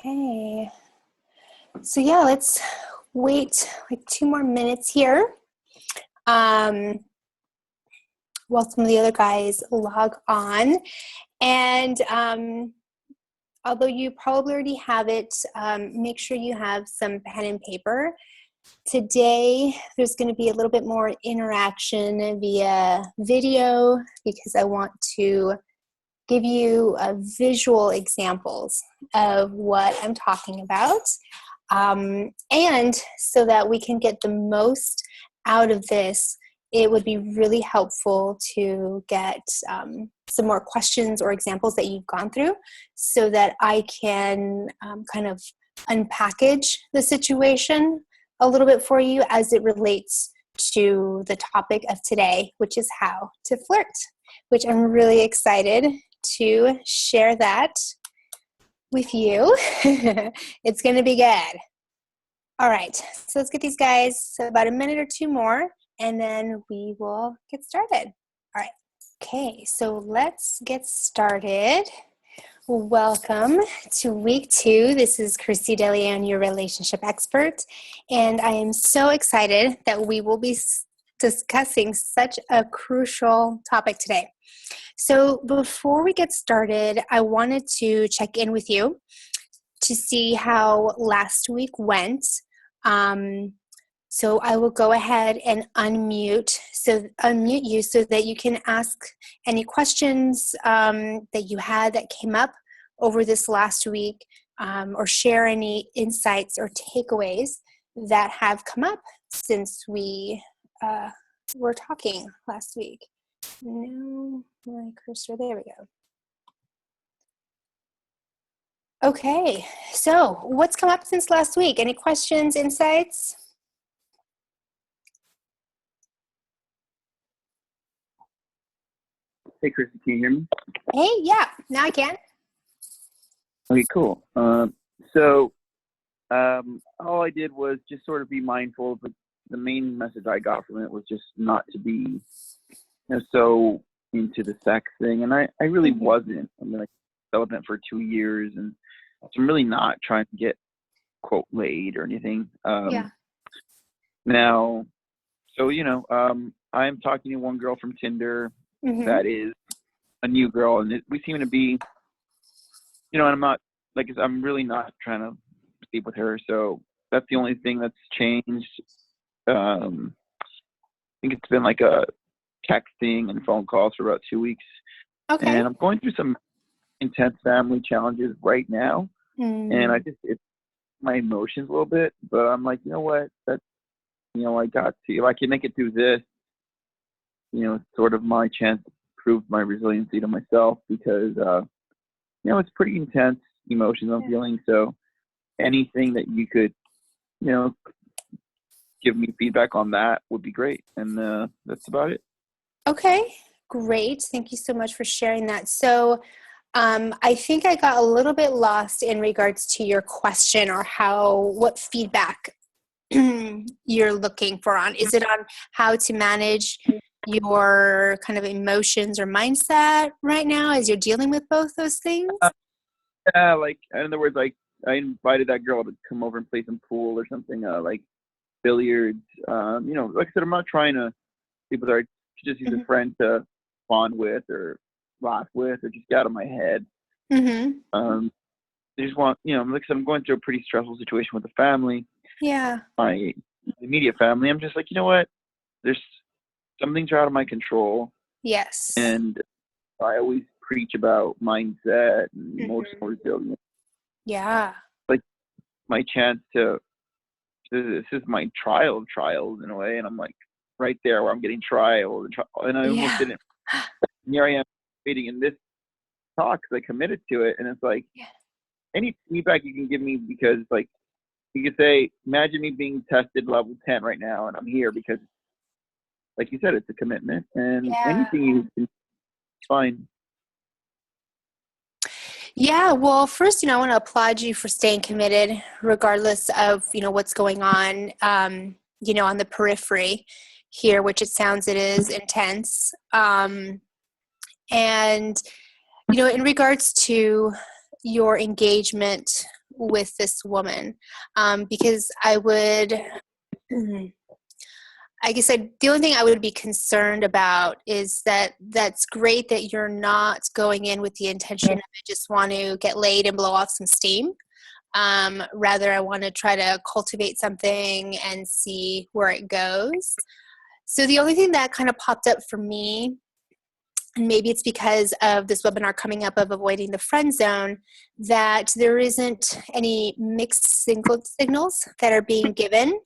Okay. So yeah, let's wait like 2 more minutes here. While some of the other guys log on. And although you probably already have it, make sure you have some pen and paper. Today, there's going to be a little bit more interaction via video because I want to give you visual examples of what I'm talking about. And so that we can get the most out of this, it would be really helpful to get some more questions or examples that you've gone through so that I can kind of unpackage the situation a little bit for you as it relates to the topic of today, which is how to flirt, which I'm really excited to share that with you. It's going to be good. All right, so let's get these guys about a minute or two more, and then we will get started. All right. Okay, so let's get started. Welcome to week 2. This is Christy DeLeon, your relationship expert, and I am so excited that we will be discussing such a crucial topic today. So before we get started, I wanted to check in with you to see how last week went. So I will go ahead and unmute you so that you can ask any questions that you had that came up over this last week, or share any insights or takeaways that have come up since we were talking last week. No, my cursor, there we go. Okay, so what's come up since last week? Any questions, insights? Hey, Christy, can you hear me? Hey, yeah, now I can. Okay, cool. So all I did was just sort of be mindful, but the main message I got from it was just not to be so into the sex thing. And I really wasn't. I mean, I celibate for 2 years, and so I'm really not trying to get, quote, laid or anything. Yeah. Now, so, I'm talking to one girl from Tinder that is a new girl, and we seem to be, and I'm not, I'm really not trying to sleep with her, so that's the only thing that's changed. I think it's been like a texting and phone calls for about 2 weeks. Okay. And I'm going through some intense family challenges right now, and it's my emotions a little bit, but I'm like, you know what, that's, I got to, if I can make it through this, it's sort of my chance to prove my resiliency to myself, because it's pretty intense emotions I'm feeling. So anything that you could give me feedback on that would be great. And that's about it. Okay, great. Thank you so much for sharing that. So I think I got a little bit lost in regards to your question, or what feedback you're looking for on. Is it on how to manage your kind of emotions or mindset right now as you're dealing with both those things? Yeah, in other words, I invited that girl to come over and play some pool or something, like billiards. Like I said, I'm not trying to sleep with her. Just use a friend to bond with or laugh with or just get out of my head. I just want, I'm going through a pretty stressful situation with the family. Yeah. My immediate family. I'm just like, you know what? There's some things are out of my control. Yes. And I always preach about mindset and emotional resilience. Yeah. Like my chance this is my trial of trials in a way, and I'm like right there where I'm getting trial, and I almost didn't. Here I am waiting in this talk because I committed to it, and it's like any feedback you can give me, because like you could say, imagine me being tested level 10 right now, and I'm here because, like you said, it's a commitment, and anything you can find. Yeah, well, first, I want to applaud you for staying committed, regardless of, what's going on, on the periphery here, which it sounds it is intense. And, in regards to your engagement with this woman, because I would, I guess the only thing I would be concerned about is that that's great that you're not going in with the intention of I just want to get laid and blow off some steam. Rather, I want to try to cultivate something and see where it goes. So the only thing that kind of popped up for me, and maybe it's because of this webinar coming up of avoiding the friend zone, that there isn't any mixed signals that are being given.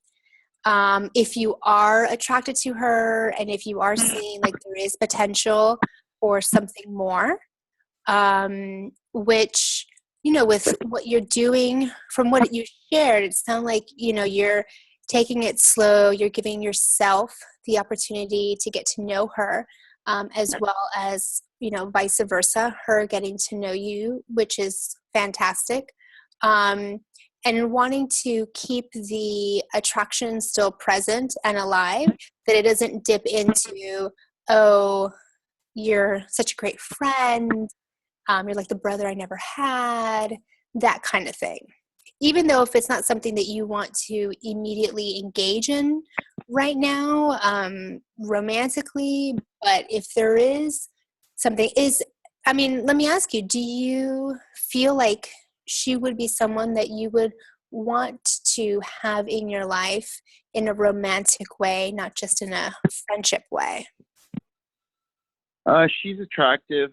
If you are attracted to her and if you are seeing like there is potential for something more, which, you know, with what you're doing, from what you shared, it sounds like, you know, you're taking it slow, you're giving yourself the opportunity to get to know her, as well as, you know, vice versa, her getting to know you, which is fantastic. And wanting to keep the attraction still present and alive, that it doesn't dip into, oh, you're such a great friend, you're like the brother I never had, that kind of thing. Even though if it's not something that you want to immediately engage in right now, romantically, but if there is something, I mean, let me ask you, do you feel like she would be someone that you would want to have in your life in a romantic way, not just in a friendship way? She's attractive,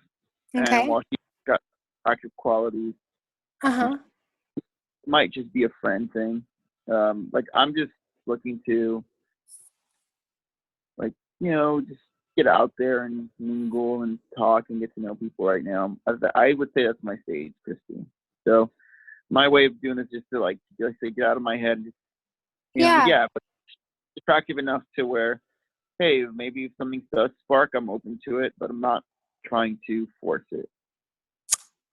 Okay. and while she's got attractive qualities, Uh-huh. it might just be a friend thing. Like I'm just looking to, like, you know, just get out there and mingle and talk and get to know people right now. I would say that's my stage, Christy. So my way of doing this is just to like say get out of my head. Just, you know, Yeah. yeah, but attractive enough to where, hey, maybe if something does spark, I'm open to it, but I'm not trying to force it.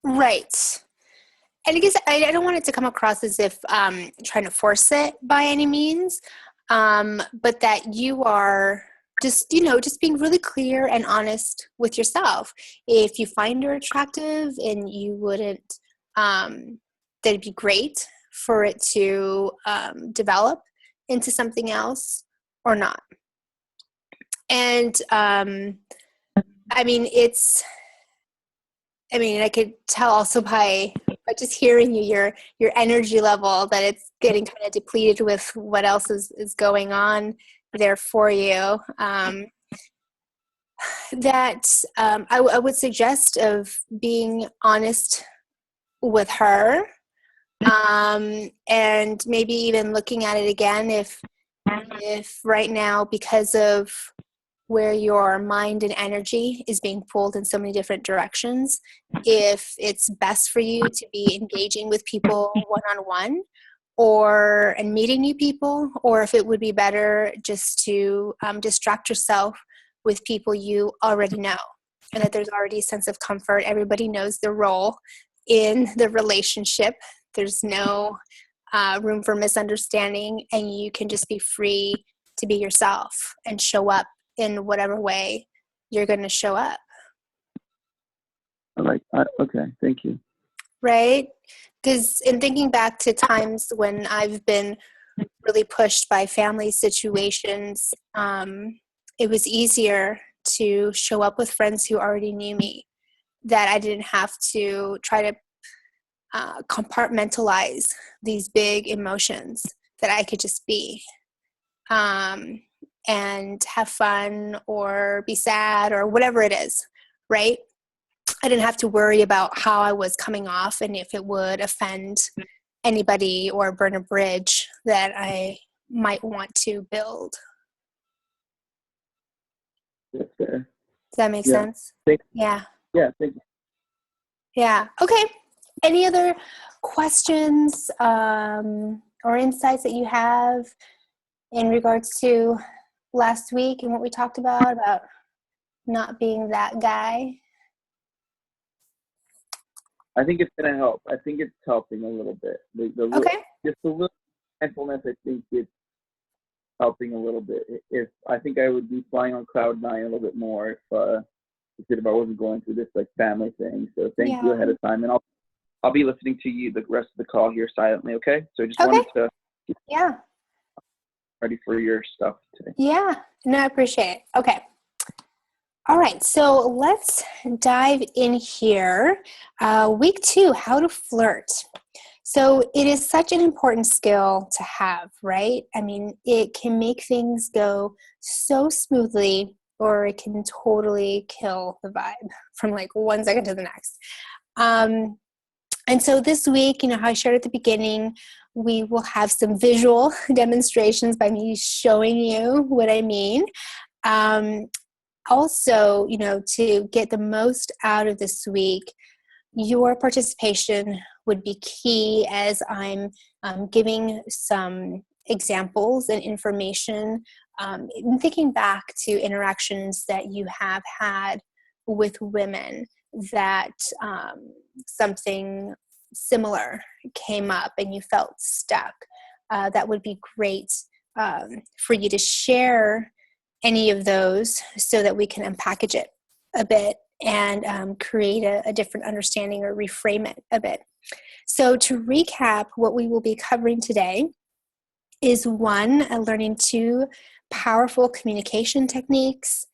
Right. And I guess I don't want it to come across as if trying to force it by any means, but that you are just, you know, just being really clear and honest with yourself. If you find her attractive and you wouldn't, that'd be great for it to develop into something else or not. And I mean, I could tell also by just hearing you, your energy level, that it's getting kind of depleted with what else is going on there for you. I would suggest of being honest with her, and maybe even looking at it again if right now, because of where your mind and energy is being pulled in so many different directions, if it's best for you to be engaging with people one-on-one and meeting new people, or if it would be better just to distract yourself with people you already know, and that there's already a sense of comfort. Everybody knows their role in the relationship. There's no room for misunderstanding, and you can just be free to be yourself and show up in whatever way you're going to show up. Okay, thank you. Right? Because in thinking back to times when I've been really pushed by family situations, it was easier to show up with friends who already knew me, that I didn't have to try to compartmentalize these big emotions, that I could just be. And have fun or be sad or whatever it is, right? I didn't have to worry about how I was coming off and if it would offend anybody or burn a bridge that I might want to build. That's fair. Does that make Yeah. sense? Thank Yeah. Yeah, thank you. Yeah. Okay. Any other questions or insights that you have in regards to last week and what we talked about not being that guy? I think it's gonna help. I think it's helping a little bit. Okay. Just a little mindfulness. I think it's helping a little bit. If I think I would be flying on cloud nine a little bit more if I wasn't going through this like family thing. So thank you ahead of time, and I'll be listening to you the rest of the call here silently, okay? So I just Okay. wanted to get Yeah. ready for your stuff today. Yeah. No, I appreciate it. Okay. All right. So let's dive in here. Week 2, how to flirt. So it is such an important skill to have, right? I mean, it can make things go so smoothly, or it can totally kill the vibe from like one second to the next. And so this week, how I shared at the beginning, we will have some visual demonstrations by me showing you what I mean. Also, to get the most out of this week, your participation would be key as I'm giving some examples and information, and thinking back to interactions that you have had with women that something similar came up and you felt stuck. That would be great for you to share any of those so that we can unpackage it a bit and create a different understanding or reframe it a bit. So to recap, what we will be covering today is 1, learning 2 powerful communication techniques.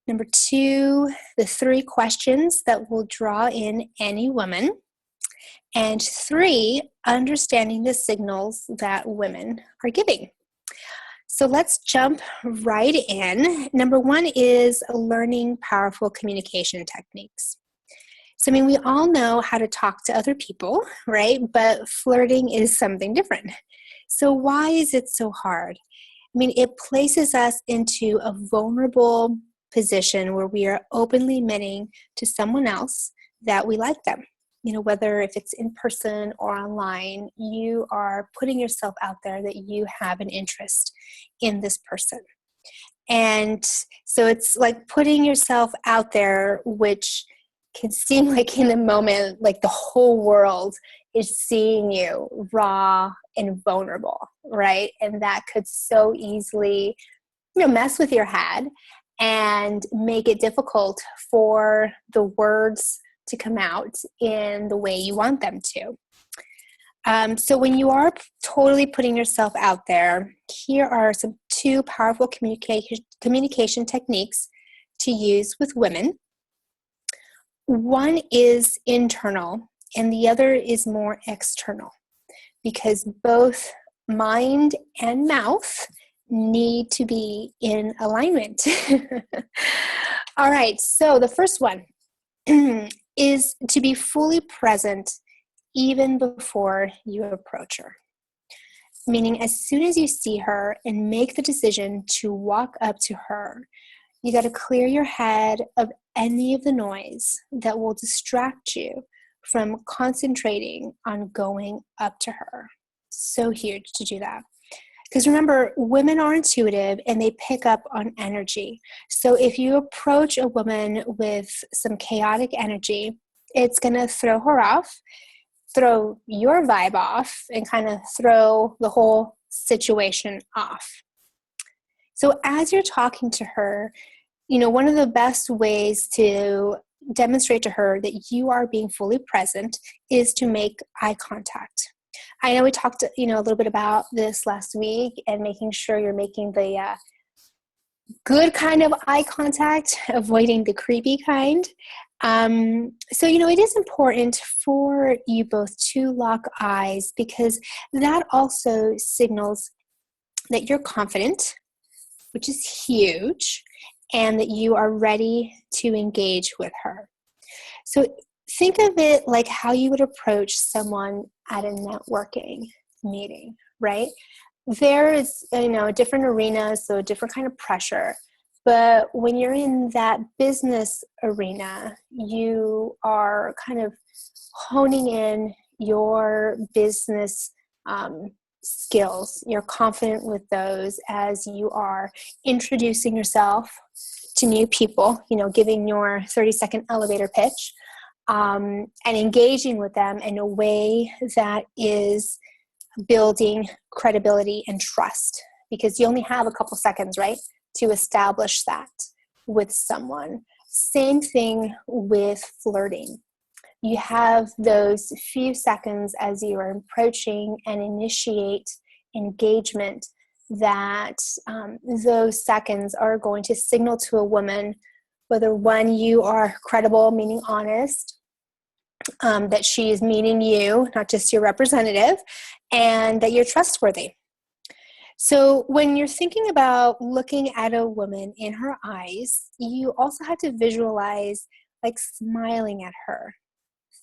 Number 2, the 3 questions that will draw in any woman. And 3, understanding the signals that women are giving. So let's jump right in. Number 1 is learning powerful communication techniques. So, we all know how to talk to other people, right? But flirting is something different. So why is it so hard? It places us into a vulnerable position where we are openly admitting to someone else that we like them. Whether if it's in person or online, you are putting yourself out there that you have an interest in this person. And so it's like putting yourself out there, which can seem like in the moment, like the whole world is seeing you raw and vulnerable, right? And that could so easily, mess with your head and make it difficult for the words to come out in the way you want them to. So when you are totally putting yourself out there, here are some 2 powerful communication techniques to use with women. 1 is internal and the other is more external, because both mind and mouth need to be in alignment. All right, so the first one is to be fully present even before you approach her. Meaning, as soon as you see her and make the decision to walk up to her, you got to clear your head of any of the noise that will distract you from concentrating on going up to her. So huge to do that. Because remember, women are intuitive and they pick up on energy. So if you approach a woman with some chaotic energy, it's going to throw her off, throw your vibe off, and kind of throw the whole situation off. So as you're talking to her, one of the best ways to demonstrate to her that you are being fully present is to make eye contact. I know we talked, a little bit about this last week, and making sure you're making the good kind of eye contact, avoiding the creepy kind. So, it is important for you both to lock eyes, because that also signals that you're confident, which is huge, and that you are ready to engage with her. So think of it like how you would approach someone at a networking meeting, right? There is, a different arena, so a different kind of pressure. But when you're in that business arena, you are kind of honing in your business skills. You're confident with those as you are introducing yourself to new people, giving your 30-second elevator pitch, and engaging with them in a way that is building credibility and trust, because you only have a couple seconds, right, to establish that with someone. Same thing with flirting. you have those few seconds as you are approaching and initiate engagement that those seconds are going to signal to a woman whether, one, you are credible, meaning honest, that she is meeting you, not just your representative, and that you're trustworthy. So when you're thinking about looking at a woman in her eyes, you also have to visualize like smiling at her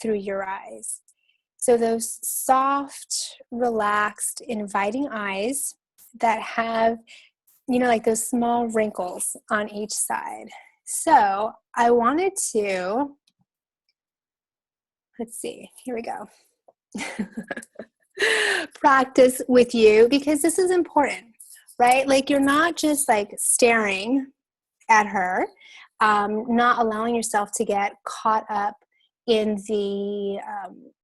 through your eyes. So those soft, relaxed, inviting eyes that have, like those small wrinkles on each side. So I wanted to, let's see, here we go. Practice with you, because this is important, right? Like, you're not just like staring at her, not allowing yourself to get caught up in the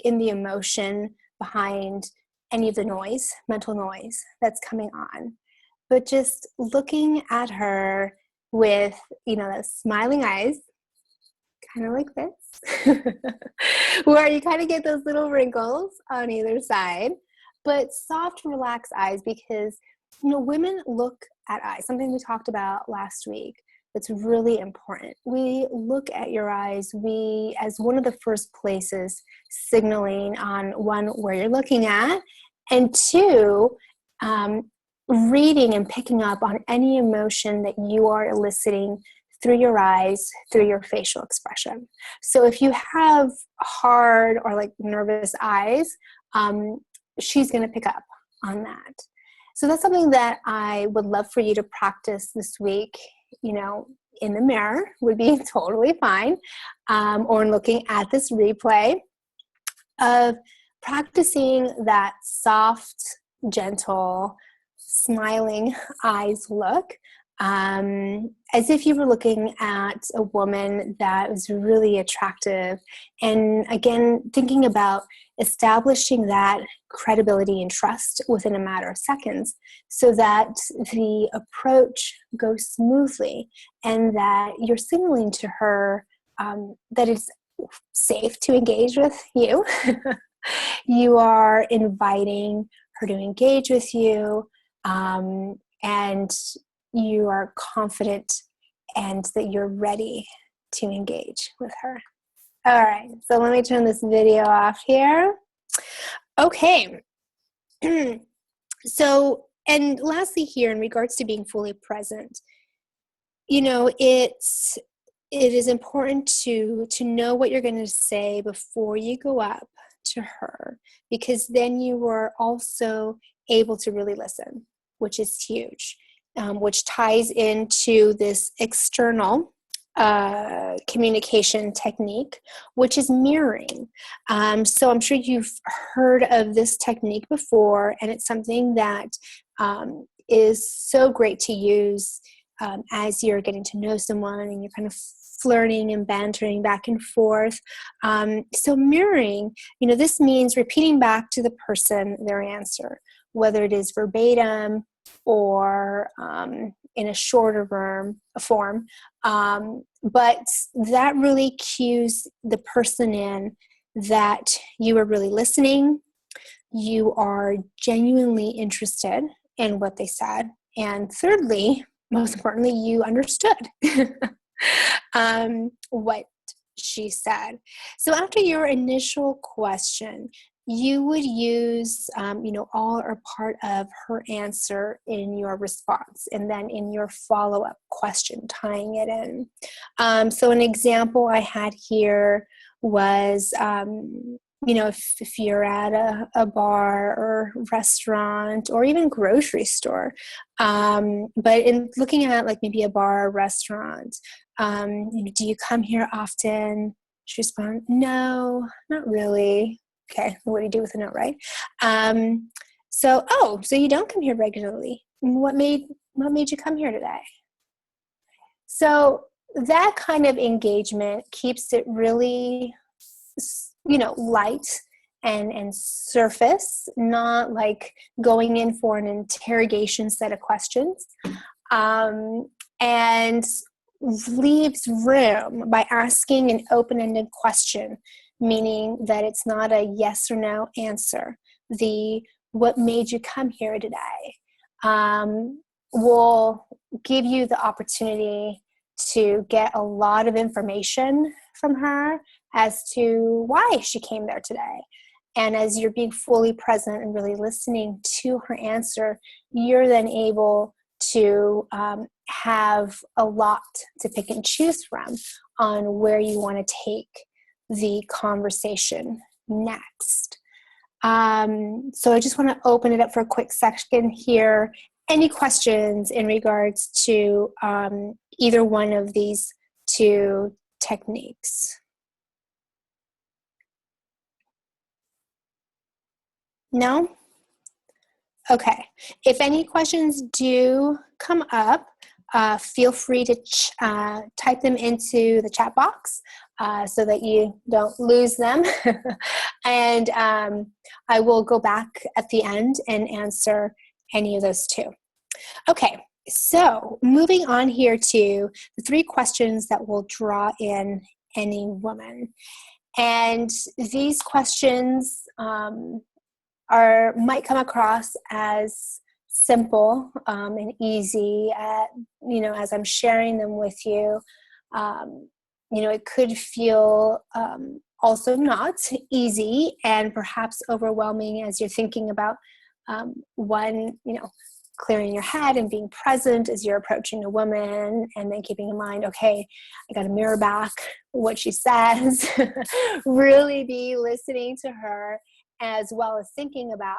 emotion behind any of the noise, mental noise that's coming on, but just looking at her with, those smiling eyes, kind of like this, where you kind of get those little wrinkles on either side, but soft, relaxed eyes, because, women look at eyes, something we talked about last week that's really important. We look at your eyes, as one of the first places signaling on, one, where you're looking at, and two, reading and picking up on any emotion that you are eliciting through your eyes, through your facial expression. So if you have hard or like nervous eyes, she's going to pick up on that. So that's something that I would love for you to practice this week, in the mirror would be totally fine, or looking at this replay of practicing that soft, gentle, smiling eyes look, as if you were looking at a woman that was really attractive. And again, thinking about establishing that credibility and trust within a matter of seconds, so that the approach goes smoothly and that you're signaling to her that it's safe to engage with you. You are inviting her to engage with you, and you are confident and that you're ready to engage with her. All right, so let me turn this video off here. Okay. So, and lastly here, in regards to being fully present, it is important to know what you're going to say before you go up to her, because then you are also able to really listen, which is huge, which ties into this external communication technique, which is mirroring. So I'm sure you've heard of this technique before, and it's something that is so great to use as you're getting to know someone and you're kind of flirting and bantering back and forth. So mirroring, this means repeating back to the person their answer, whether it is verbatim or in a shorter form. But that really cues the person in that you are really listening, you are genuinely interested in what they said, and thirdly, most importantly, you understood what she said. So after your initial question, you would use, all or part of her answer in your response, and then in your follow-up question, tying it in. So an example I had here was, if you're at a bar or restaurant or even grocery store, but in looking at like maybe a bar or restaurant, do you come here often? She responds, no, not really. Okay, what do you do with a no, right? So you don't come here regularly. What made you come here today? So that kind of engagement keeps it really, light and surface, not like going in for an interrogation set of questions, and leaves room by asking an open-ended question meaning that it's not a yes or no answer. The what made you come here today will give you the opportunity to get a lot of information from her as to why she came there today. And as you're being fully present and really listening to her answer, you're then able to have a lot to pick and choose from on where you want to take the conversation next. So I just want to open it up for a quick second here. Any questions in regards to either one of these two techniques? No? Okay. If any questions do come up, feel free to type them into the chat box so that you don't lose them. And I will go back at the end and answer any of those too. Okay, so moving on here to the 3 questions that will draw in any woman. And these questions might come across as simple and easy as I'm sharing them with you. It could feel also not easy and perhaps overwhelming as you're thinking about clearing your head and being present as you're approaching a woman, and then keeping in mind, okay, I got to mirror back what she says, really be listening to her, as well as thinking about,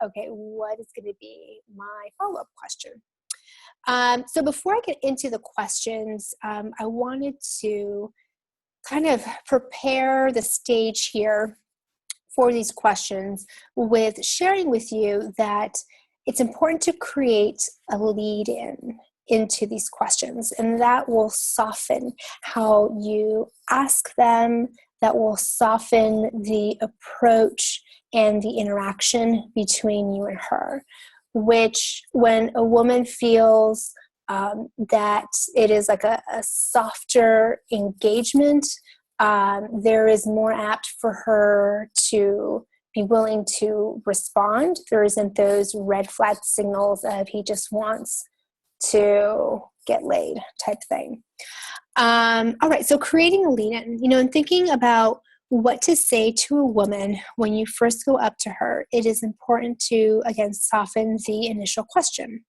okay, what is going to be my follow-up question? So before I get into the questions, I wanted to kind of prepare the stage here for these questions with sharing with you that it's important to create a lead-in into these questions, and that will soften how you ask them, that will soften the approach and the interaction between you and her, which when a woman feels that it is like a softer engagement, there is more apt for her to be willing to respond. There isn't those red flag signals of he just wants to get laid type thing. All right, so creating a lead-in, and thinking about what to say to a woman when you first go up to her, it is important to, again, soften the initial question.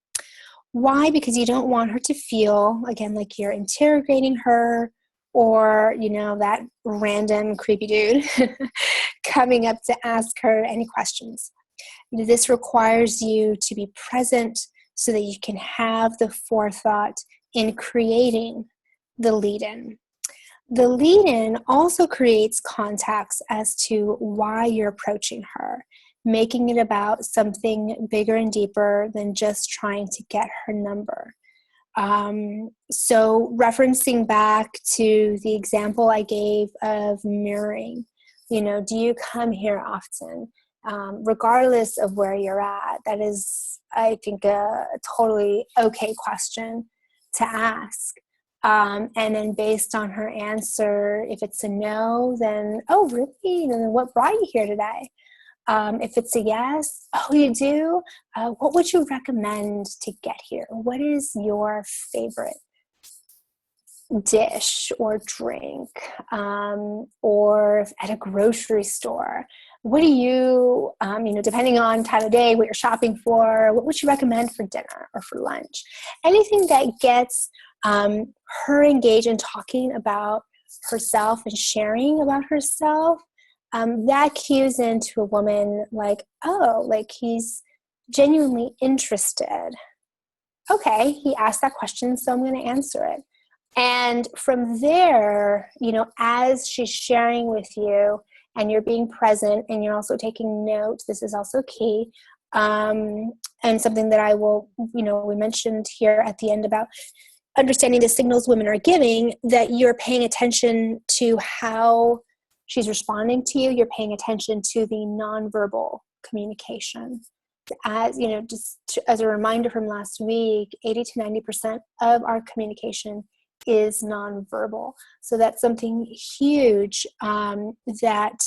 Why? Because you don't want her to feel, again, like you're interrogating her, or, that random creepy dude coming up to ask her any questions. This requires you to be present so that you can have the forethought in creating the lead-in. The lead-in also creates context as to why you're approaching her, making it about something bigger and deeper than just trying to get her number. So referencing back to the example I gave of mirroring, do you come here often? Regardless of where you're at, that is, I think, a totally okay question to ask. And then based on her answer, if it's a no, then, oh, really? Then what brought you here today? If it's a yes, oh, you do? What would you recommend to get here? What is your favorite dish or drink? Or at a grocery store? What do you, depending on time of day, what you're shopping for, what would you recommend for dinner or for lunch? Anything that gets her engaged in talking about herself and sharing about herself, that cues into a woman like, oh, like he's genuinely interested. Okay, he asked that question, so I'm going to answer it. And from there, as she's sharing with you and you're being present and you're also taking notes, this is also key. And something that I will, we mentioned here at the end about understanding the signals women are giving, that you're paying attention to how she's responding to you. You're paying attention to the nonverbal communication. As just as a reminder from last week, 80 to 90% of our communication is nonverbal. So that's something huge that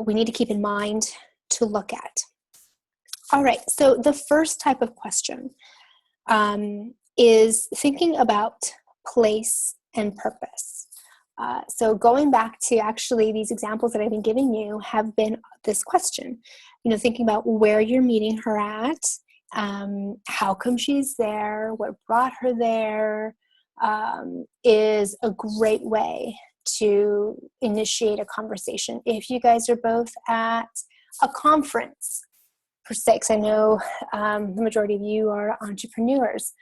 we need to keep in mind to look at. All right, so the first type of question is thinking about place and purpose. So going back to actually these examples that I've been giving you have been this question, thinking about where you're meeting her at, how come she's there, what brought her there, is a great way to initiate a conversation. If you guys are both at a conference, per se, because I know the majority of you are entrepreneurs,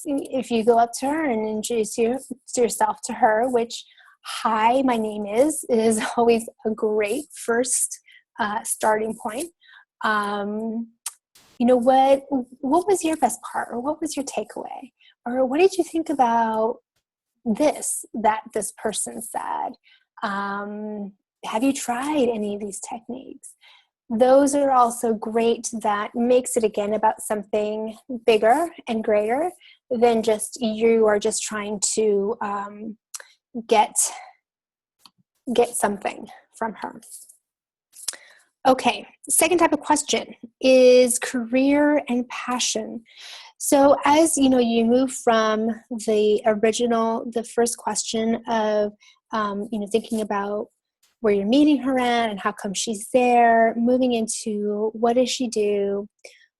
if you go up to her and introduce yourself to her, which, hi, my name is always a great first starting point. What was your best part, or what was your takeaway, or what did you think about that this person said? Have you tried any of these techniques? Those are also great. That makes it again about something bigger and greater than just you are just trying to get something from her. Okay, second type of question is career and passion. So as you move from the first question of thinking about where you're meeting her at and how come she's there, moving into what does she do,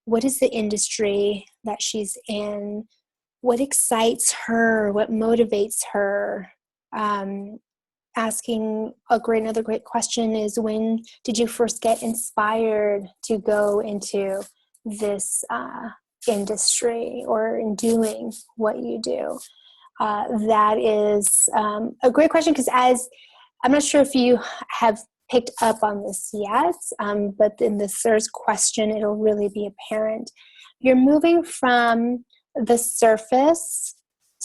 what is the industry that she's in, what excites her, what motivates her. Asking another great question is, when did you first get inspired to go into this industry or in doing what you do? That is a great question, because I'm not sure if you have picked up on this yet, but in the third question, it'll really be apparent. You're moving from the surface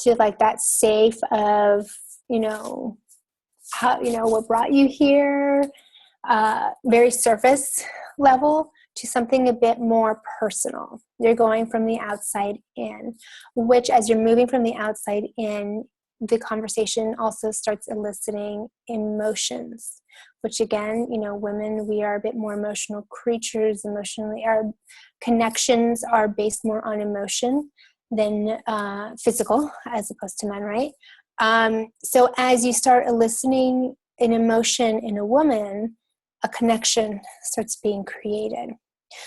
to like that safe of, how, what brought you here, very surface level, to something a bit more personal. You're going from the outside in, which, as you're moving from the outside in, the conversation also starts eliciting emotions, which again, women, we are a bit more emotional creatures. Emotionally, our connections are based more on emotion than physical, as opposed to men, right? So as you start eliciting an emotion in a woman, a connection starts being created,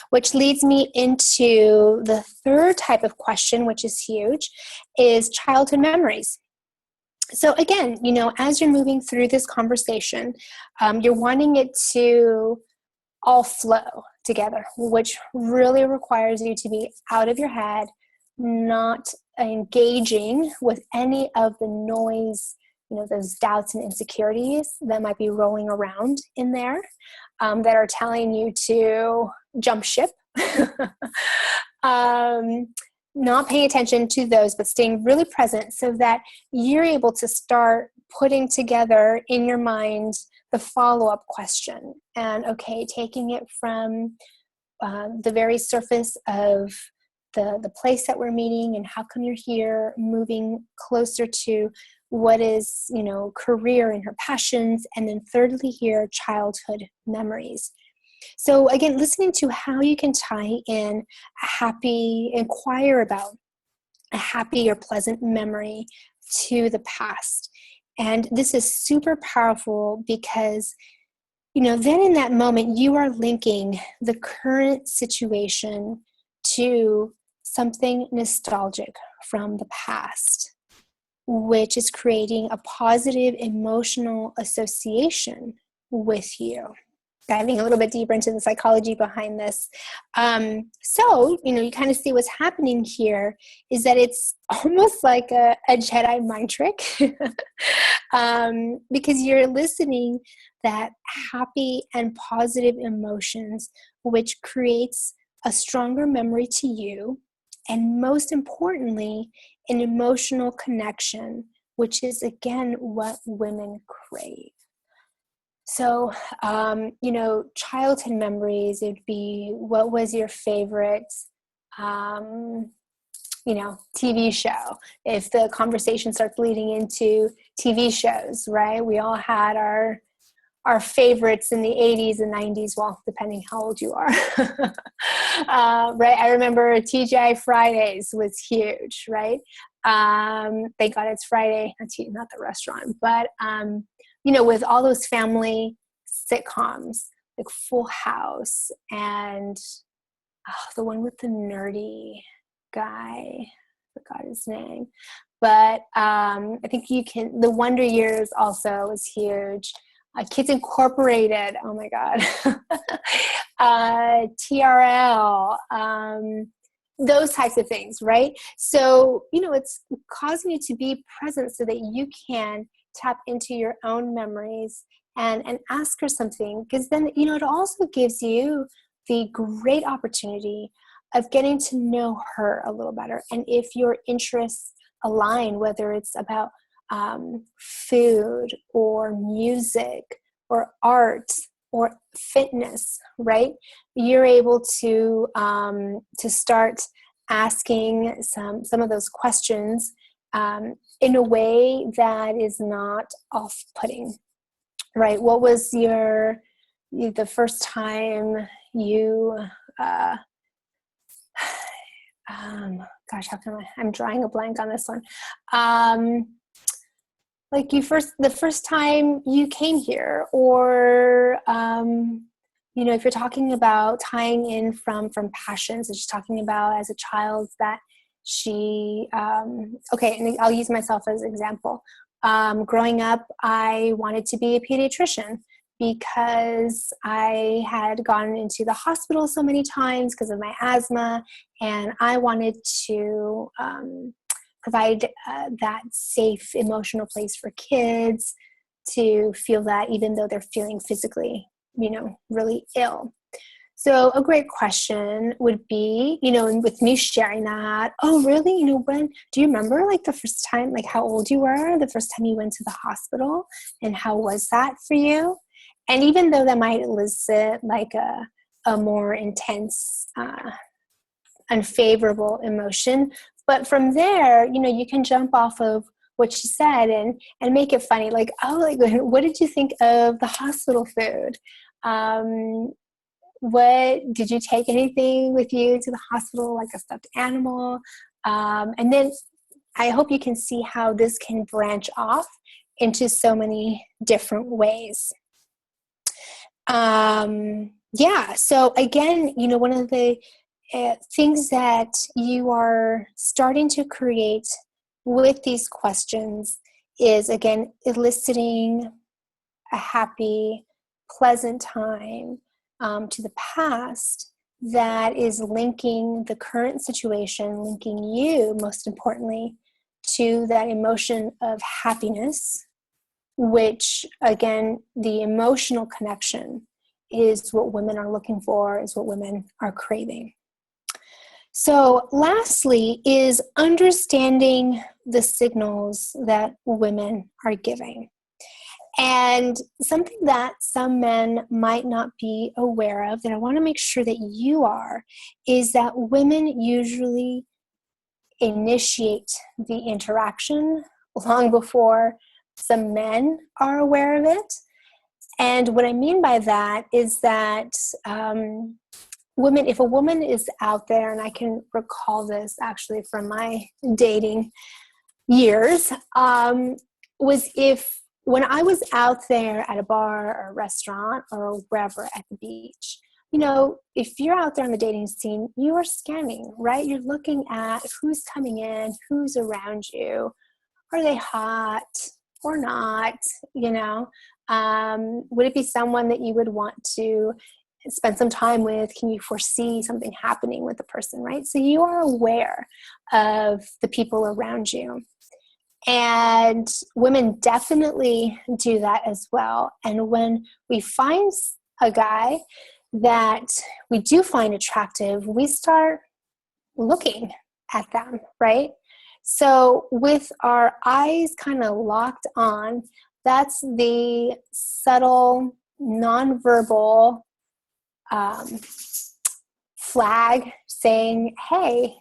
which leads me into the third type of question, which is huge, is childhood memories. So again, as you're moving through this conversation, you're wanting it to all flow together, which really requires you to be out of your head, not engaging with any of the noise, those doubts and insecurities that might be rolling around in there, that are telling you to jump ship. Not paying attention to those, but staying really present so that you're able to start putting together in your mind the follow-up question. And taking it from the very surface of the place that we're meeting and how come you're here, moving closer to what is, career and her passions, and then thirdly here, childhood memories. So again, listening to how you can tie in inquire about a happy or pleasant memory to the past. And this is super powerful because, then in that moment, you are linking the current situation to something nostalgic from the past, which is creating a positive emotional association with you. Diving a little bit deeper into the psychology behind this. So, you kind of see what's happening here is that it's almost like a Jedi mind trick, because you're eliciting that happy and positive emotions, which creates a stronger memory to you, and most importantly, an emotional connection, which is, again, what women crave. So, childhood memories, it would be, what was your favorite, TV show, if the conversation starts leading into TV shows, right? We all had our favorites in the 80s and 90s, well, depending how old you are. Right? I remember TGI Fridays was huge, right? Thank God it's Friday, not the restaurant, but, with all those family sitcoms, like Full House and the one with the nerdy guy, I forgot his name. But I think the Wonder Years also was huge. Kids Incorporated, oh my God. TRL, those types of things, right? So, it's causing you to be present so that you can tap into your own memories and ask her something, because then, it also gives you the great opportunity of getting to know her a little better. And if your interests align, whether it's about food or music or art or fitness, right? You're able to start asking some of those questions in a way that is not off-putting, right? What was the first time you I'm drawing a blank on this one. Like the first time you came here, or, if you're talking about tying in from passions, so just talking about as a child that and I'll use myself as an example. Growing up, I wanted to be a pediatrician because I had gone into the hospital so many times because of my asthma, and I wanted to provide that safe emotional place for kids to feel that even though they're feeling physically, really ill. So a great question would be, and with me sharing that, oh, really? When do you remember like the first time, like how old you were, the first time you went to the hospital, and how was that for you? And even though that might elicit like a more intense, unfavorable emotion, but from there, you can jump off of what she said and make it funny. Like, oh, like, what did you think of the hospital food? What did you take anything with you to the hospital, like a stuffed animal? And then I hope you can see how this can branch off into so many different ways. So again, one of the things that you are starting to create with these questions is, again, eliciting a happy, pleasant time to the past that is linking the current situation, linking you, most importantly, to that emotion of happiness, which, again, the emotional connection is what women are looking for, is what women are craving. So lastly is understanding the signals that women are giving. And something that some men might not be aware of, that I want to make sure that you are, is that women usually initiate the interaction long before some men are aware of it. And what I mean by that is that if a woman is out there, and I can recall this actually from my dating years, was if when I was out there at a bar or a restaurant or wherever at the beach, if you're out there on the dating scene, you are scanning, right? You're looking at who's coming in, who's around you. Are they hot or not? Would it be someone that you would want to spend some time with? Can you foresee something happening with the person, right? So you are aware of the people around you. And women definitely do that as well. And when we find a guy that we do find attractive, we start looking at them, right? So with our eyes kind of locked on, that's the subtle, nonverbal flag saying, hey,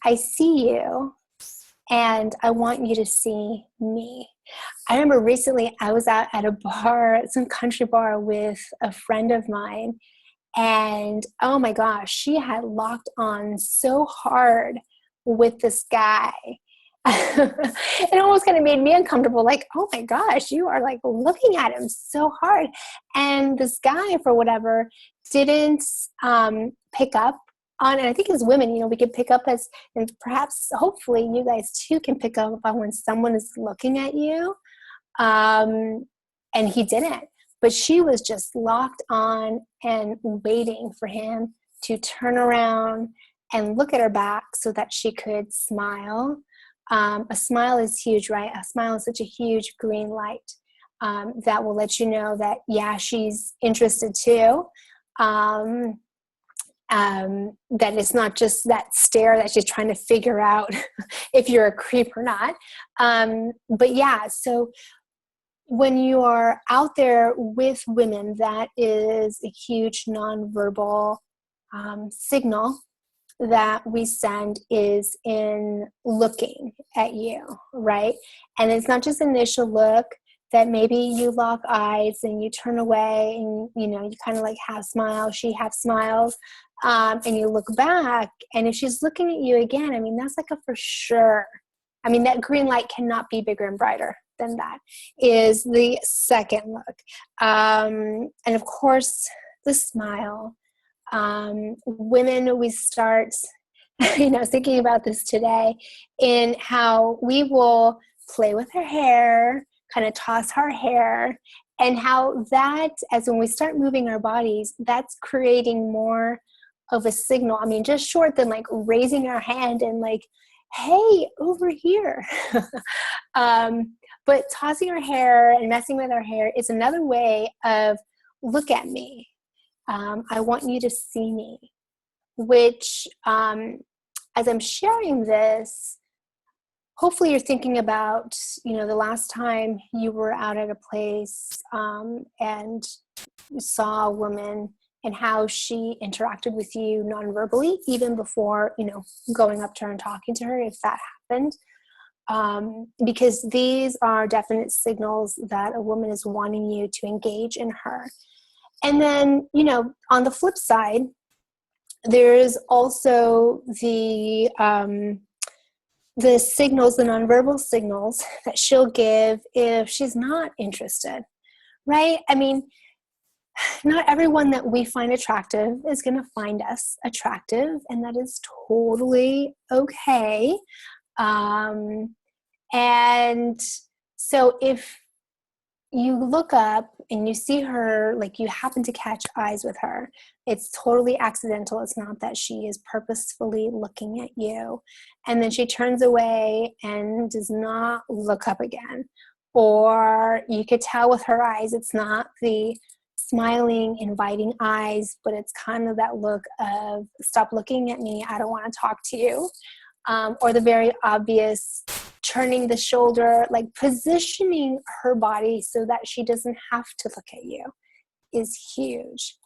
I see you and I want you to see me. I remember recently I was out at a bar, some country bar with a friend of mine, and oh my gosh, she had locked on so hard with this guy. It almost kind of made me uncomfortable, like, oh my gosh, you are like looking at him so hard. And this guy, for whatever, didn't pick up on, and I think as women, we can pick up as, and perhaps hopefully you guys too can pick up on when someone is looking at you. And he didn't, but she was just locked on and waiting for him to turn around and look at her back so that she could smile. A smile is huge, right? A smile is such a huge green light that will let you know that, yeah, she's interested too. That it's not just that stare that she's trying to figure out if you're a creep or not. But yeah, so when you are out there with women, that is a huge nonverbal signal that we send is in looking at you, right? And it's not just initial look that maybe you lock eyes and you turn away and, you kind of like half smile, she half smiles, and you look back. And if she's looking at you again, I mean, that's like a for sure. I mean, that green light cannot be bigger and brighter than that, is the second look. And of course, the smile. Women, we start, thinking about this today in how we will play with her hair, kind of toss her hair, and how that, as when we start moving our bodies, that's creating more of a signal. I mean, just short than like raising our hand and like, hey, over here. But tossing our hair and messing with our hair is another way of, look at me. I want you to see me, which, as I'm sharing this, hopefully you're thinking about, the last time you were out at a place and saw a woman and how she interacted with you non-verbally, even before, going up to her and talking to her, if that happened. Because these are definite signals that a woman is wanting you to engage in her. And then, on the flip side, there's also the signals, the nonverbal signals that she'll give if she's not interested, right? I mean, not everyone that we find attractive is going to find us attractive, and that is totally okay. And so if you look up and you see her, like you happen to catch eyes with her, it's totally accidental. It's not that she is purposefully looking at you. And then she turns away and does not look up again. Or you could tell with her eyes, it's not the smiling, inviting eyes, but it's kind of that look of, stop looking at me, I don't want to talk to you. Or the very obvious turning the shoulder, like positioning her body so that she doesn't have to look at you is huge.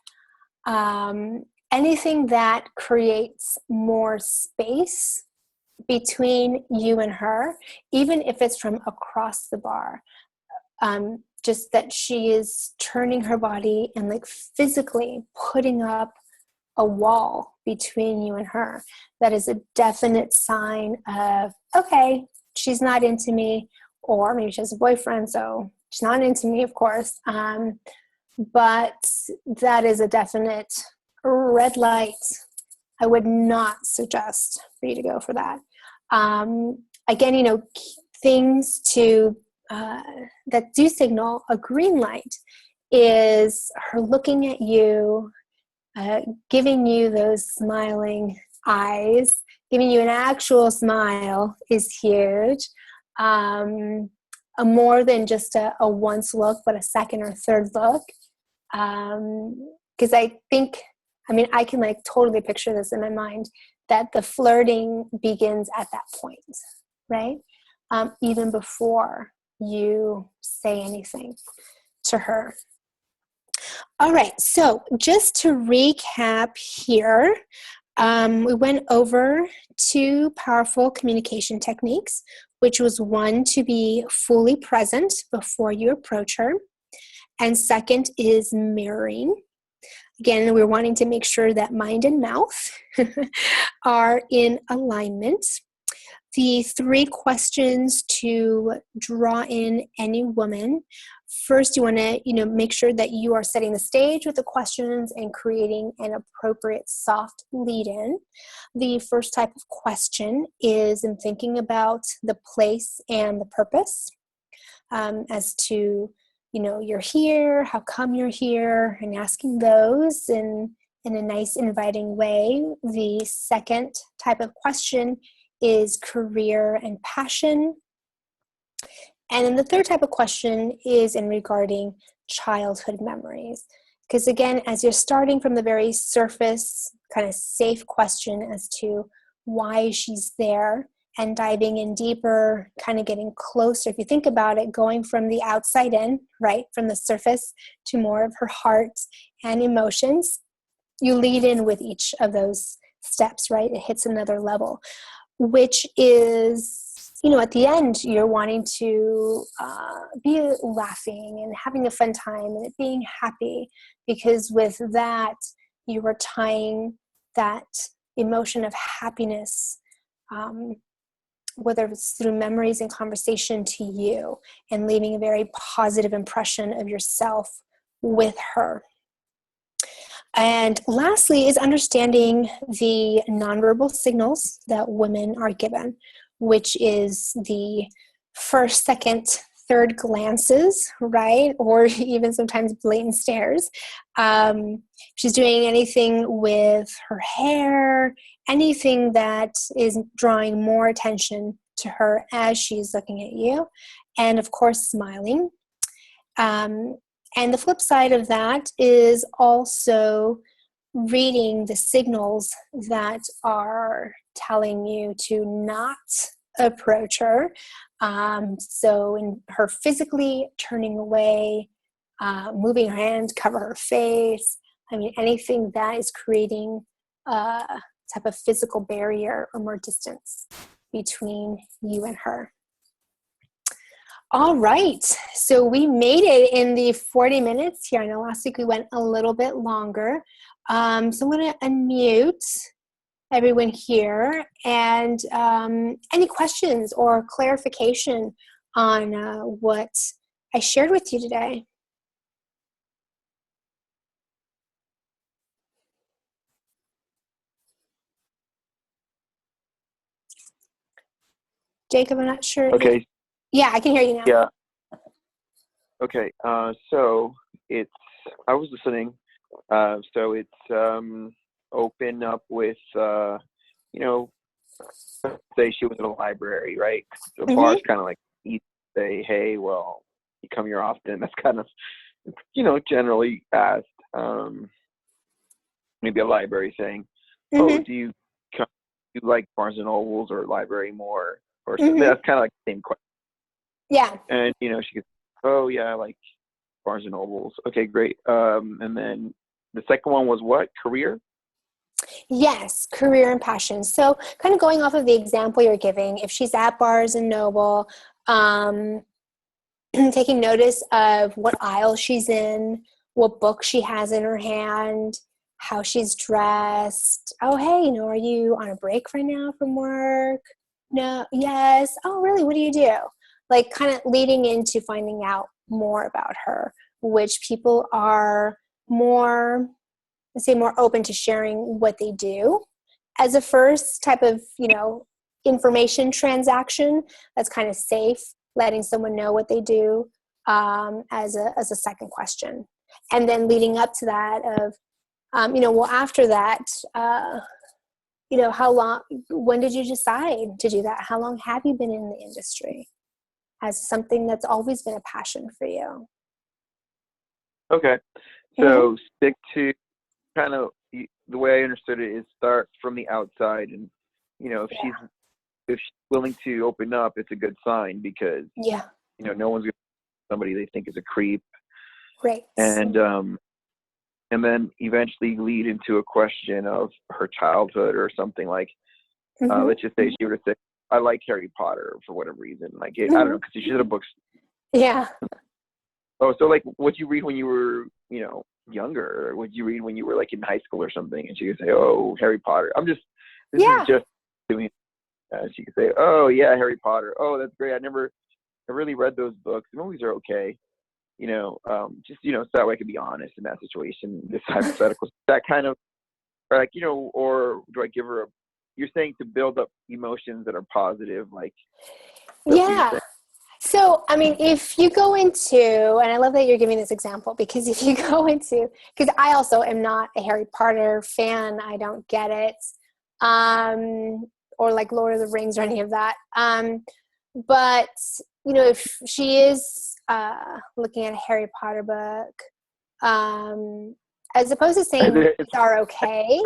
Anything that creates more space between you and her, even if it's from across the bar, just that she is turning her body and like physically putting up a wall between you and her, that is a definite sign of, okay, she's not into me, or maybe she has a boyfriend, so she's not into me, of course. But that is a definite red light. I would not suggest for you to go for that. Again, things to that do signal a green light is her looking at you, giving you those smiling eyes, giving you an actual smile is huge. A more than just a once look, but a second or third look. Because I think, I can like totally picture this in my mind, that the flirting begins at that point, right? Even before you say anything to her. All right, so just to recap here, We went over 2 powerful communication techniques, which was one, to be fully present before you approach her. And second is mirroring. Again, we're wanting to make sure that mind and mouth are in alignment. The 3 questions to draw in any woman. First, you want to, make sure that you are setting the stage with the questions and creating an appropriate soft lead-in. The first type of question is in thinking about the place and the purpose, as to, you're here, how come you're here, and asking those in a nice, inviting way. The second type of question is career and passion. And then the third type of question is in regarding childhood memories. Because again, as you're starting from the very surface, kind of safe question as to why she's there, and diving in deeper, kind of getting closer. If you think about it, going from the outside in, right, from the surface to more of her heart and emotions, you lead in with each of those steps, right? It hits another level, which is, at the end, you're wanting to be laughing and having a fun time and it being happy, because with that, you are tying that emotion of happiness, whether it's through memories and conversation, to you, and leaving a very positive impression of yourself with her. And lastly is understanding the nonverbal signals that women are given, which is the first, second, third glances, right? Or even sometimes blatant stares. She's doing anything with her hair, anything that is drawing more attention to her as she's looking at you. And of course, smiling. And the flip side of that is also reading the signals that are telling you to not approach her. So in her physically turning away, moving her hand, cover her face. Anything that is creating a type of physical barrier or more distance between you and her. All right, so we made it in the 40 minutes here. I know last week we went a little bit longer. So I'm going to unmute everyone here, and any questions or clarification on what I shared with you today? Jacob, I'm not sure. Okay. Yeah, I can hear you now. Yeah. Okay. So I was listening. So it's open up with, say she was in a library, right? The bar's kind of like, you say, hey, well, you come here often. That's kind of, generally asked. Maybe a library saying, oh, do you like Barnes and Nobles or library more? Or something. That's kind of like the same question. Yeah. And, she goes, oh, yeah, I like Barnes and Nobles. Okay, great. And then the second one was what? Career? Yes, career and passion. So kind of going off of the example you're giving, if she's at Barnes and Noble, taking notice of what aisle she's in, what book she has in her hand, how she's dressed. Oh, hey, are you on a break right now from work? No. Yes. Oh, really? What do you do? Like kind of leading into finding out more about her, which people are more open to sharing what they do as a first type of, information transaction. That's kind of safe, letting someone know what they do as a second question. And then leading up to that of, after that, how long, when did you decide to do that? How long have you been in the industry? As something that's always been a passion for you. Okay. So stick to kind of the way I understood it is start from the outside, and if she's willing to open up, it's a good sign, because no one's gonna somebody they think is a creep. Right. And and then eventually lead into a question of her childhood or something like, let's just say she would have said, I like Harry Potter for whatever reason. Like, I don't know, because she's at a bookstore. Yeah. Oh, so like, what'd you read when you were, younger? Or what'd you read when you were like in high school or something? And she could say, oh, Harry Potter. This is just doing, she could say, oh yeah, Harry Potter. Oh, that's great. I really read those books. The movies are okay. Just, so that way I could be honest in that situation, this hypothetical, that kind of, or like, or do I give her you're saying to build up emotions that are positive, like. Yeah. So, I mean, if you go into, and I love that you're giving this example, because if you go into, because I also am not a Harry Potter fan, I don't get it, or like Lord of the Rings or any of that. But, if she is looking at a Harry Potter book, as opposed to saying these are okay,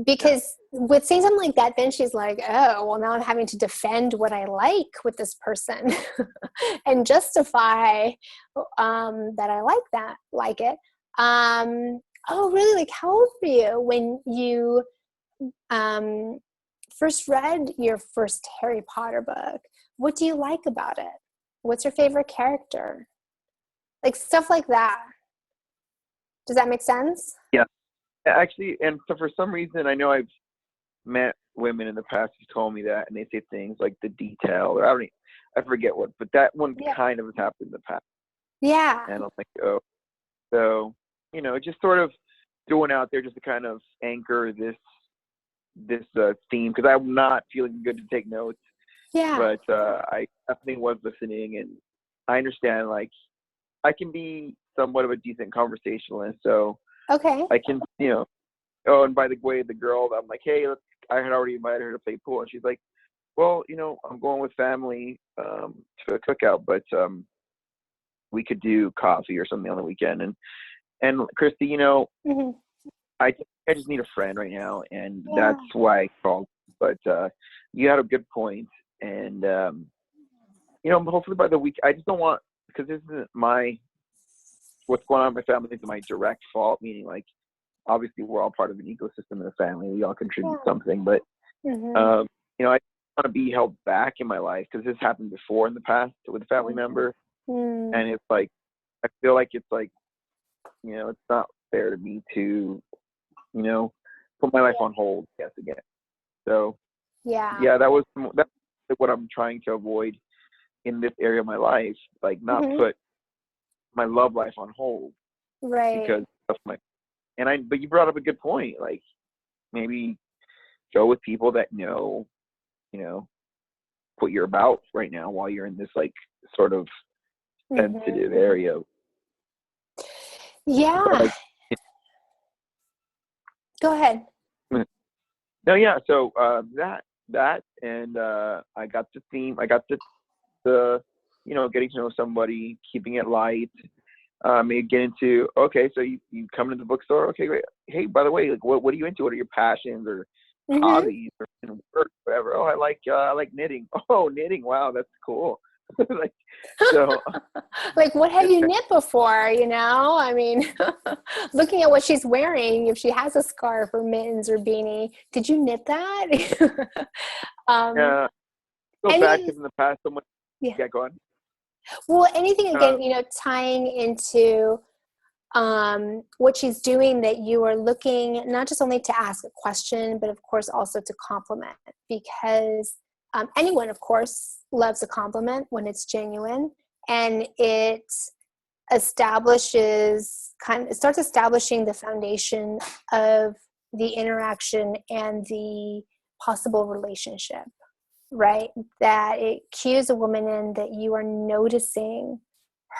because with saying something like that, then she's like, oh, well, now I'm having to defend what I like with this person and justify that I like it. Oh, really? Like, how old were you when you first read your first Harry Potter book? What do you like about it? What's your favorite character? Like, stuff like that. Does that make sense? Yeah. Actually, and so for some reason, I know I've met women in the past who told me that, and they say things like the detail, or I forget what, but that one kind of has happened in the past. Yeah. And I'm like, oh, so, just sort of throwing out there just to kind of anchor this theme, because I'm not feeling good to take notes. Yeah. But I definitely was listening, and I understand, like, I can be somewhat of a decent conversationalist, so okay. I can, oh, and by the way, the girl, I'm like, hey, I had already invited her to play pool, and she's like, well, I'm going with family to a cookout, but we could do coffee or something on the weekend. And Christy, I just need a friend right now, and that's why I called. But you had a good point, and hopefully by the week, I just don't want, because this isn't what's going on in my family isn't my direct fault, meaning like, obviously we're all part of an ecosystem in the family, we all contribute something, but I want to be held back in my life, because this happened before in the past with a family member, and it's like, I feel like it's like, it's not fair to me to put my life on hold again. So that's what I'm trying to avoid in this area of my life, like not put my love life on hold, right? Because of but you brought up a good point, like maybe go with people that know what you're about right now while you're in this like sort of sensitive area. Yeah. Like, go ahead. No, yeah. So that and I got the theme. I got the getting to know somebody, keeping it light. Maybe get into, okay, so you come to the bookstore. Okay, great. Hey, by the way, like what are you into? What are your passions or hobbies or work, whatever? Oh, I like knitting. Oh, knitting. Wow, that's cool. Like, so like, what have you knit before? I mean, looking at what she's wearing, if she has a scarf or mittens or beanie, did you knit that? Yeah. Go back, because in the past, someone. Yeah, go on. Well, anything again, tying into what she's doing, that you are looking not just only to ask a question, but of course also to compliment, because anyone, of course, loves a compliment when it's genuine, and it starts establishing the foundation of the interaction and the possible relationship, right? That it cues a woman in that you are noticing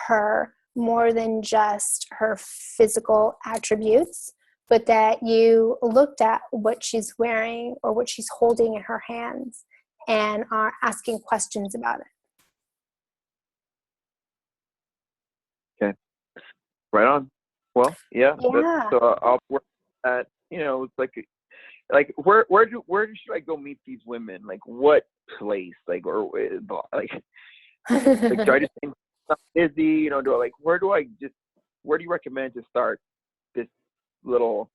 her more than just her physical attributes, but that you looked at what she's wearing or what she's holding in her hands and are asking questions about it. Okay. Right on. Well, yeah. So I'll work at, it's like where should I go meet these women? Like what place? Like, or like do I just think I'm busy? Do I where do you recommend to start little.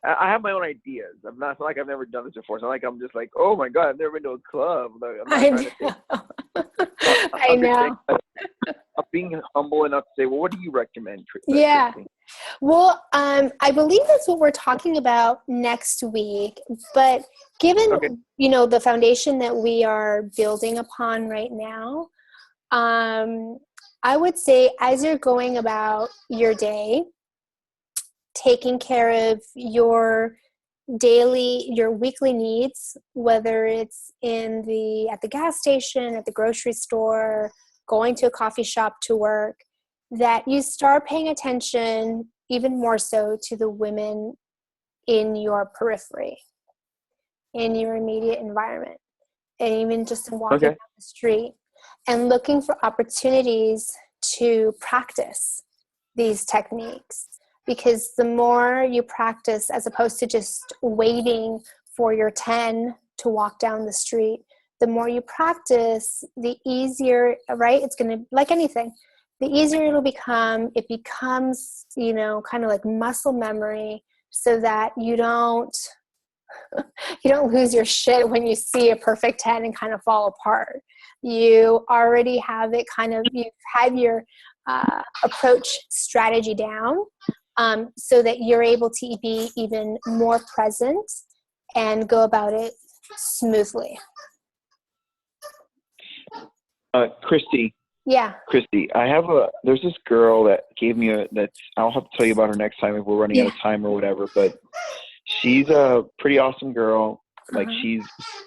I have my own ideas. I'm not, it's not like I've never done this before. It's not like I'm just like, oh my God, I've never been to a club. Like, I'm not I trying to take. know. I I'm just know. saying, I'm being humble enough to say, well, what do you recommend, Yeah. Christy? Well, I believe that's what we're talking about next week. But given, Okay. the foundation that we are building upon right now, I would say as you're going about your day, taking care of your weekly needs, whether it's at the gas station, at the grocery store, going to a coffee shop to work, that you start paying attention even more so to the women in your periphery, in your immediate environment, and even just in walking Okay. down the street and looking for opportunities to practice these techniques. Because the more you practice, as opposed to just waiting for your 10 to walk down the street, the more you practice, the easier, right? It's going to, like anything, the easier it'll become. It becomes, kind of like muscle memory, so that you don't lose your shit when you see a perfect 10 and kind of fall apart. You already have it you've had your approach strategy down, so that you're able to be even more present and go about it smoothly. Christy, Yeah. there's this girl that gave me I'll have to tell you about her next time if we're running out of time or whatever, but she's a pretty awesome girl. Like, she's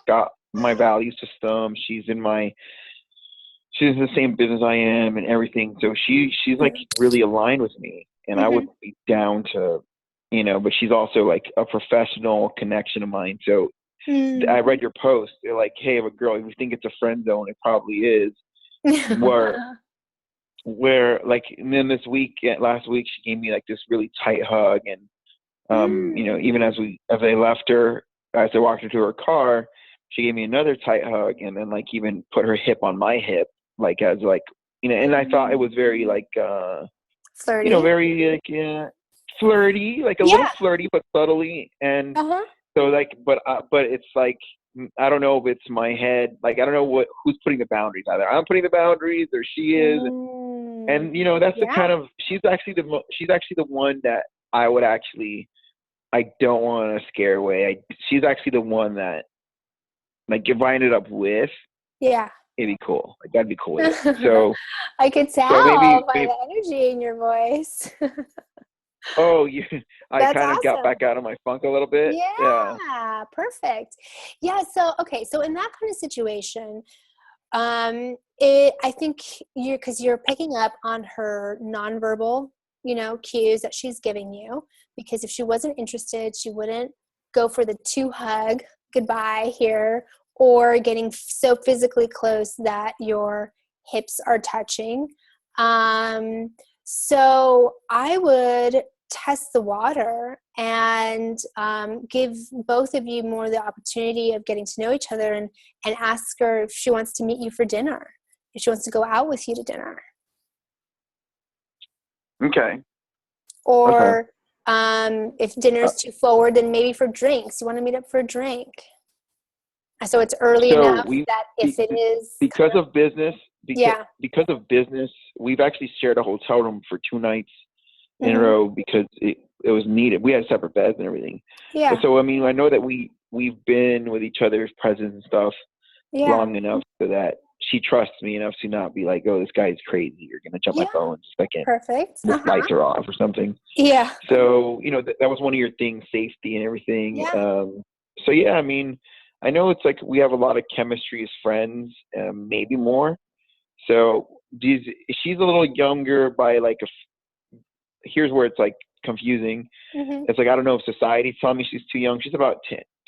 got my value system. She's in the same business I am and everything. So she's like really aligned with me, and I would be down to, but she's also like a professional connection of mine. So I read your post. They're like, hey, if a girl, if you think it's a friend zone, it probably is. where like, and then last week, she gave me like this really tight hug, and even as I left her, as I walked her to her car, she gave me another tight hug, and then like even put her hip on my hip, like as like, and I thought it was very like flirty, very like flirty, like a little flirty, but subtly, and so like, but it's like, I don't know if it's my head, like I don't know who's putting the boundaries. Either I'm putting the boundaries, or she is, and that's the kind of, she's actually the one that I don't want to scare away. She's actually the one that, like, if I ended up with, it'd be cool. Like, that'd be cool with it. So I could tell by the energy in your voice. Oh, I That's kind of got awesome. back out of my funk a little bit. Yeah, perfect. Yeah, so in that kind of situation, I think you're picking up on her nonverbal, cues that she's giving you, because if she wasn't interested, she wouldn't go for the 2-hug goodbye here, or getting so physically close that your hips are touching. So I would test the water and give both of you more the opportunity of getting to know each other, and ask her if she wants to meet you for dinner, if she wants to go out with you to dinner. Okay. Or if dinner's too forward, then maybe for drinks. You want to meet up for a drink. So it's early enough that if it is because of business, we've actually shared a hotel room for 2 nights in a row, because it was needed. We had separate beds and everything. Yeah. So I mean, I know that we've been with each other's presence and stuff long enough so that she trusts me enough to not be like, oh, this guy's crazy, you're gonna jump my phone the second the lights are off or something. Yeah. So that was one of your things, safety and everything. Yeah. So yeah, I mean, I know it's like we have a lot of chemistry as friends, maybe more. So she's a little younger by like here's where it's like confusing. It's like, I don't know if society's telling me she's too young. She's about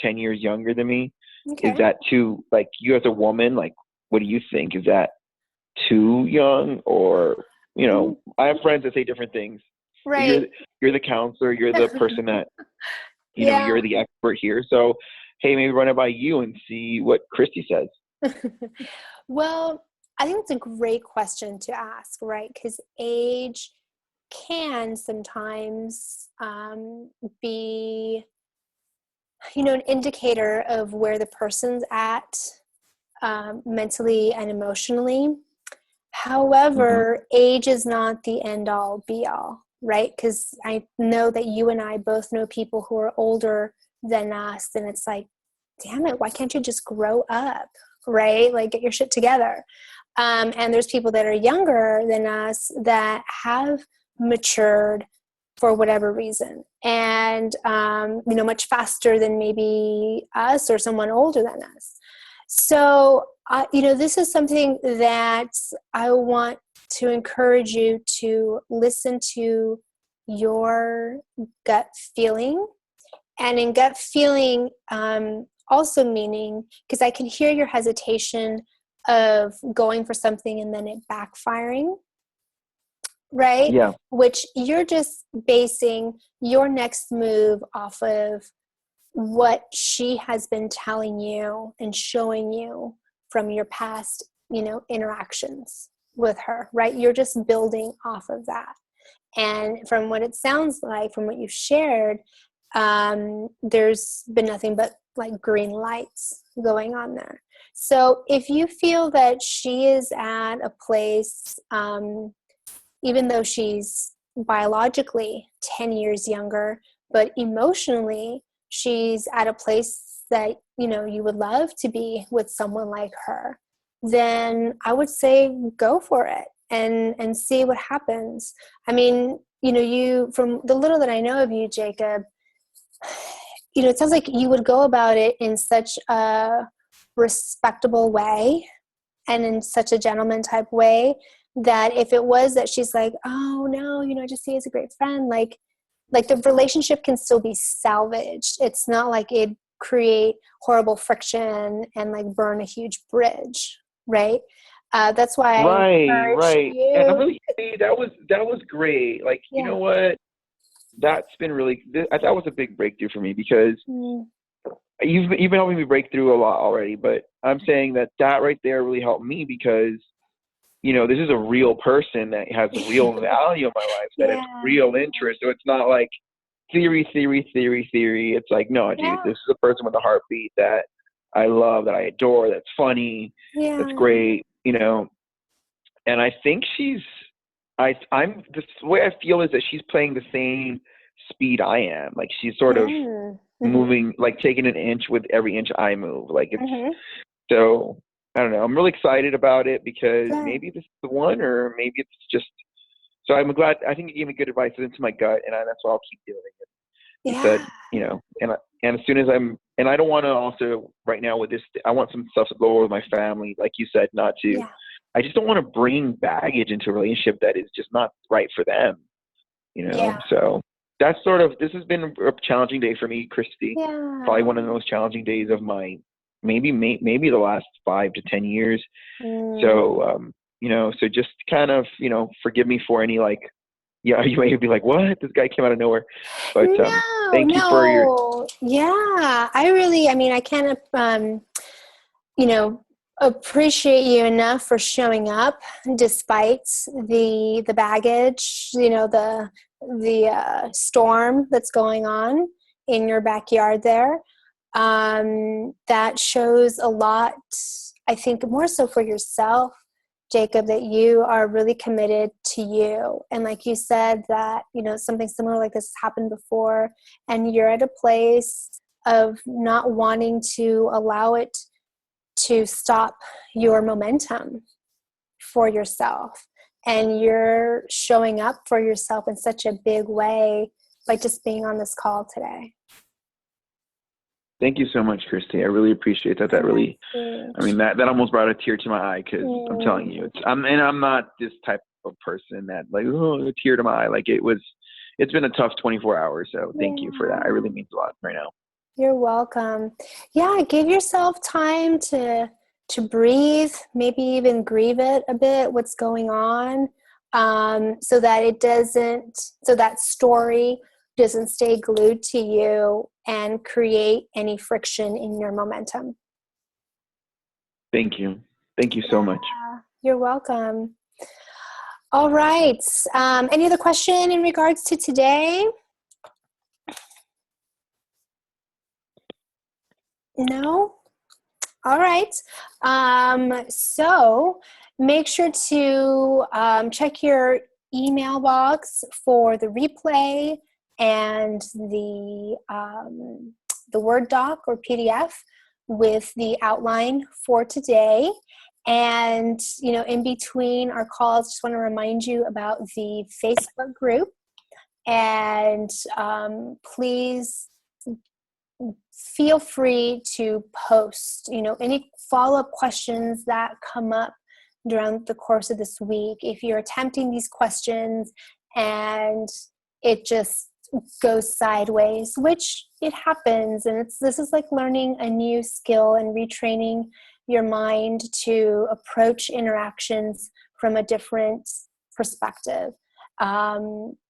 10 years younger than me. Okay. Is that too, like, you as a woman, like, what do you think? Is that too young? Or, I have friends that say different things. Right. You're the counselor. You're the person that, you're the expert here. So, hey, maybe run it by you and see what Christy says. Well, I think it's a great question to ask, right? Because age can sometimes be, an indicator of where the person's at mentally and emotionally. However, age is not the end all be all, right? Because I know that you and I both know people who are older than us, and it's like, damn it, why can't you just grow up, right? Like, get your shit together. And there's people that are younger than us that have matured for whatever reason, and much faster than maybe us or someone older than us. So this is something that I want to encourage you to listen to your gut feeling. And in gut feeling, also meaning, because I can hear your hesitation of going for something and then it backfiring, right? Yeah. Which you're just basing your next move off of what she has been telling you and showing you from your past, interactions with her, right? You're just building off of that. And from what it sounds like, from what you've shared, there's been nothing but like green lights going on there. So if you feel that she is at a place, even though she's biologically 10 years younger, but emotionally, she's at a place that, you would love to be with someone like her, then I would say go for it and see what happens. I mean, you, from the little that I know of you, Jacob, it sounds like you would go about it in such a respectable way and in such a gentleman type way, that if it was that she's like, oh no, I just see you as a great friend, like the relationship can still be salvaged. It's not like it create horrible friction and like burn a huge bridge, right? That's why I encourage Right. And I'm you. really happy. That was great. Like, you Yeah. know what? That's been really, that was a big breakthrough for me, because you've been helping me break through a lot already, but I'm saying that right there really helped me, because this is a real person that has real value in my life, that it's real interest. So it's not like theory. It's like, no, dude, this is a person with a heartbeat that I love, that I adore, that's funny, that's great, and I think I'm the way I feel is that she's playing the same speed I am. Like, she's sort of moving, like taking an inch with every inch I move. Like, it's so, I don't know. I'm really excited about it, because maybe this is the one, or maybe it's just. So I'm glad. I think you gave me good advice into my gut, and that's why I'll keep doing it. You said, and as soon as and I don't want to also right now with this. I want some stuff to go over with my family, like you said, not to. Yeah. I just don't want to bring baggage into a relationship that is just not right for them. So that's this has been a challenging day for me, Christy. Yeah. Probably one of the most challenging days of my maybe the last 5 to 10 years. So, so just kind of, forgive me for any you may be like, what? This guy came out of nowhere. But thank you for your. Yeah, I can't, appreciate you enough for showing up despite the baggage, the storm that's going on in your backyard there. That shows a lot, I think, more so for yourself, Jacob, that you are really committed to you. And like you said, that, something similar like this has happened before, and you're at a place of not wanting to allow it to stop your momentum for yourself. And you're showing up for yourself in such a big way by just being on this call today. Thank you so much, Christy. I really appreciate that. That really, that almost brought a tear to my eye, because I'm telling you, I'm not this type of person that like, oh, a tear to my eye. Like, it's been a tough 24 hours. So thank you for that. It really means a lot right now. You're welcome. Yeah, give yourself time to breathe, maybe even grieve it a bit, what's going on, so that story doesn't stay glued to you and create any friction in your momentum. Thank you. Thank you so much. You're welcome. All right. Any other question in regards to today? No? All right. So make sure to check your email box for the replay and the Word doc or PDF with the outline for today. And, in between our calls, just want to remind you about the Facebook group. And please feel free to post, any follow-up questions that come up during the course of this week. If you're attempting these questions and it just goes sideways, which it happens, and this is like learning a new skill and retraining your mind to approach interactions from a different perspective.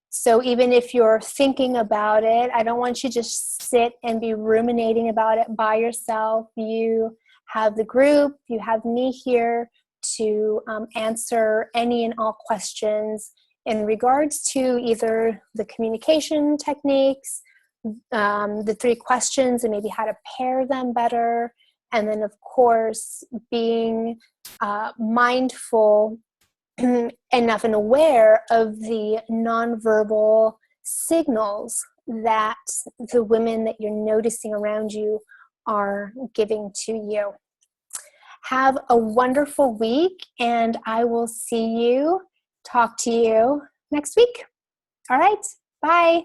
So even if you're thinking about it, I don't want you to just sit and be ruminating about it by yourself. You have the group, you have me here to answer any and all questions in regards to either the communication techniques, the 3 questions, and maybe how to pair them better. And then, of course, being mindful enough and aware of the nonverbal signals that the women that you're noticing around you are giving to you. Have a wonderful week, and I will talk to you next week. All right, bye.